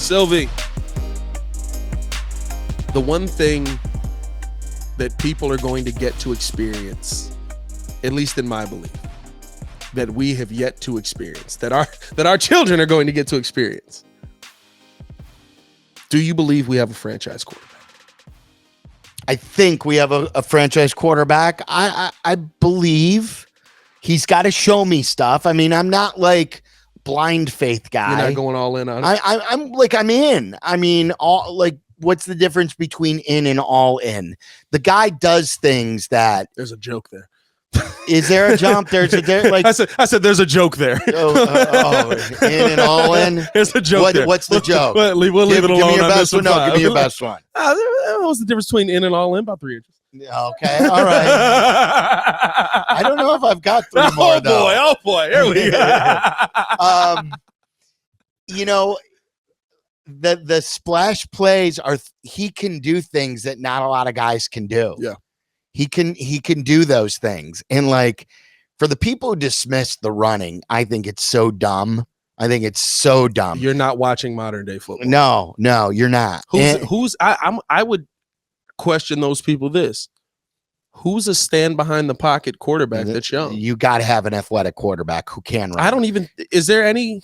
Silvy, the one thing that people are going to get to experience, at least in my belief, that we have yet to experience, that our children are going to get to experience. Do you believe we have a franchise quarterback? I think we have a franchise quarterback. I believe he's got to show me stuff. I mean, I'm not like blind faith guy. You're not going all in on it? I'm in. I mean, what's the difference between in and all in? The guy does things that... There's a joke there. Is there a jump? Like I said there's a joke there. In and all in. There's a joke there. What's the joke? We'll leave it alone. Give me your best one. No, give me your best one. What's the difference between in and all in? About 3 inches. Okay, all right. I don't know if I've got 3 more though. Oh boy, here we go. You know, the splash plays he can do things that not a lot of guys can do. Yeah. He can do those things. And like for the people who dismiss the running, I think it's so dumb. You're not watching modern day football. No, you're not. I would question those people this. Who's a stand behind the pocket quarterback that's young? You got to have an athletic quarterback who can run. Is there any?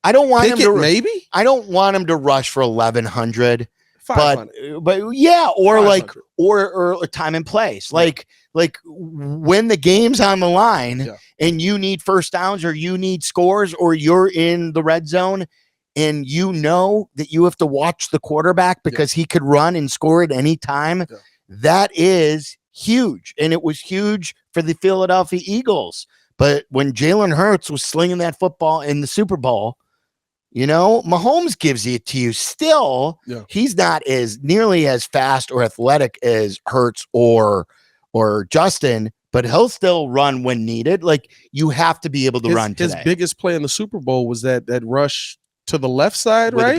I don't want him to maybe. I don't want him to rush for 1,100. 500. But yeah, or 500. Like or time and place. Like when the game's on the line and you need first downs or you need scores or you're in the red zone and you know that you have to watch the quarterback because he could run and score at any time. Yeah. That is huge. And it was huge for the Philadelphia Eagles. But when Jalen Hurts was slinging that football in the Super Bowl, you know, Mahomes gives it to you. Still, he's not as nearly as fast or athletic as Hurts or Justin, but he'll still run when needed. Like you have to be able to run today. His biggest play in the Super Bowl was that rush to the left side, with right?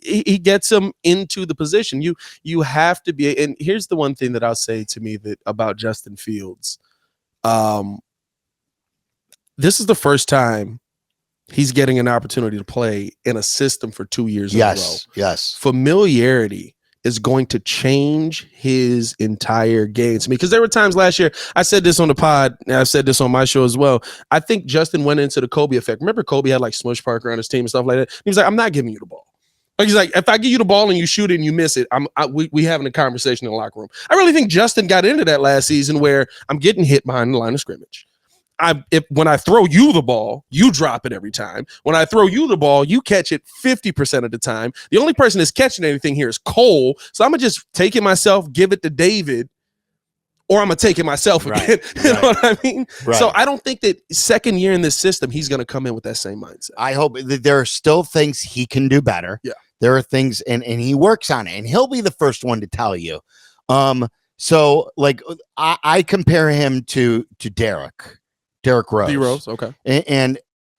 He gets him into the position. You have to be. And here's the one thing that I'll say to me about Justin Fields. This is the first time he's getting an opportunity to play in a system for 2 years in a row. Yes. Familiarity is going to change his entire game to me. Because there were times last year, I said this on the pod, and I've said this on my show as well. I think Justin went into the Kobe effect. Remember Kobe had like Smush Parker on his team and stuff like that? He was like, I'm not giving you the ball. Like he's like, if I give you the ball and you shoot it and you miss it, we having a conversation in the locker room. I really think Justin got into that last season where I'm getting hit behind the line of scrimmage. When I throw you the ball, you drop it every time. When I throw you the ball, you catch it 50% of the time. The only person that's catching anything here is Cole. So I'm going to just take it myself, give it to David, or I'm going to take it myself again. You know what I mean? Right. So I don't think that second year in this system, he's going to come in with that same mindset. I hope that there are still things he can do better. Yeah. There are things, and he works on it, and he'll be the first one to tell you. So like I compare him to Derrick Rose. D-Rose, okay. And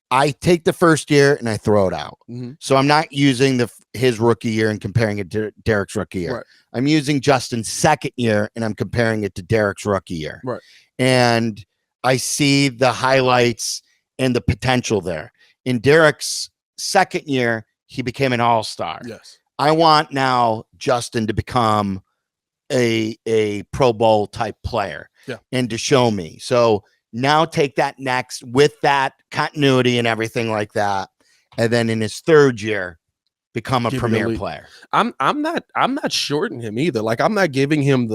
I take the first year and I throw it out. Mm-hmm. So I'm not using his rookie year and comparing it to Derrick's rookie year. Right. I'm using Justin's second year and I'm comparing it to Derrick's rookie year. Right. And I see the highlights and the potential there. In Derrick's second year, he became an all-star. Yes. I want now Justin to become a Pro Bowl type player and to show me. So now take that next with that continuity and everything like that. And then in his third year, become a premier player. I'm not shorting him either. Like I'm not giving him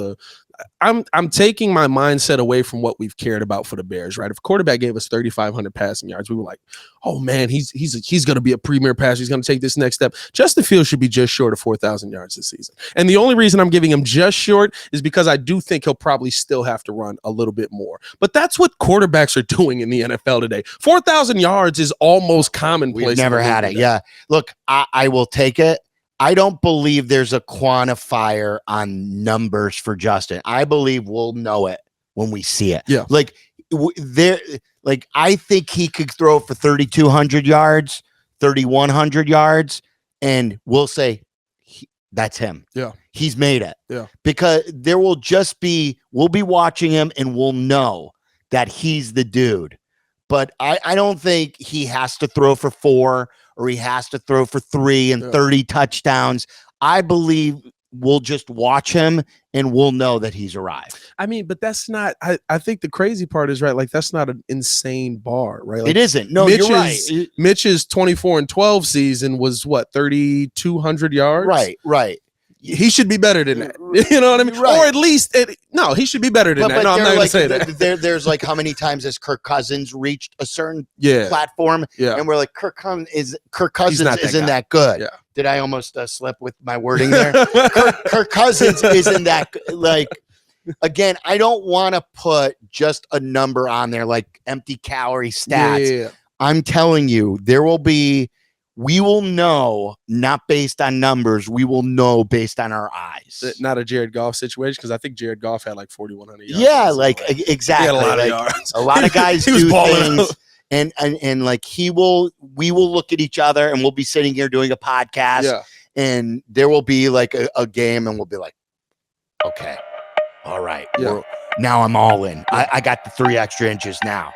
I'm taking my mindset away from what we've cared about for the Bears, right? If a quarterback gave us 3,500 passing yards, we were like, oh man, he's going to be a premier passer. He's going to take this next step. Justin Fields should be just short of 4,000 yards this season. And the only reason I'm giving him just short is because I do think he'll probably still have to run a little bit more. But that's what quarterbacks are doing in the NFL today. 4,000 yards is almost commonplace. We've never had it. Yeah. Look, I will take it. I don't believe there's a quantifier on numbers for Justin. I believe we'll know it when we see it. Yeah. I think he could throw for 3,200 yards, 3,100 yards, and we'll say that's him. Yeah. He's made it. Yeah. Because we'll be watching him and we'll know that he's the dude. But I don't think he has to throw for 4 or he has to throw for 3 and 30 touchdowns. I believe we'll just watch him and we'll know that he's arrived. I mean, but that's not, I think the crazy part is, right, like, that's not an insane bar, right? Like, it isn't. No, you're right. Mitch's 24-12 season was what, 3,200 yards? Right. He should be better than that. You know what I mean? Right. Or at least, no, he should be better than that. No, I'm not going to say that. There's like, how many times has Kirk Cousins reached a certain platform? Yeah. And we're like, Kirk Cousins isn't that good. Yeah. Did I almost slip with my wording there? Kirk Cousins isn't that like. Again, I don't want to put just a number on there like empty calorie stats. Yeah. I'm telling you, we will know, not based on numbers. We will know based on our eyes. Not a Jared Goff situation, because I think Jared Goff had like 4,100 yards. Yeah, like exactly. He had a lot of yards. A lot of guys he was do balling things, and like we will look at each other, and we'll be sitting here doing a podcast, and there will be like a game, and we'll be like, okay, all right, now I'm all in. I got the 3 extra inches now.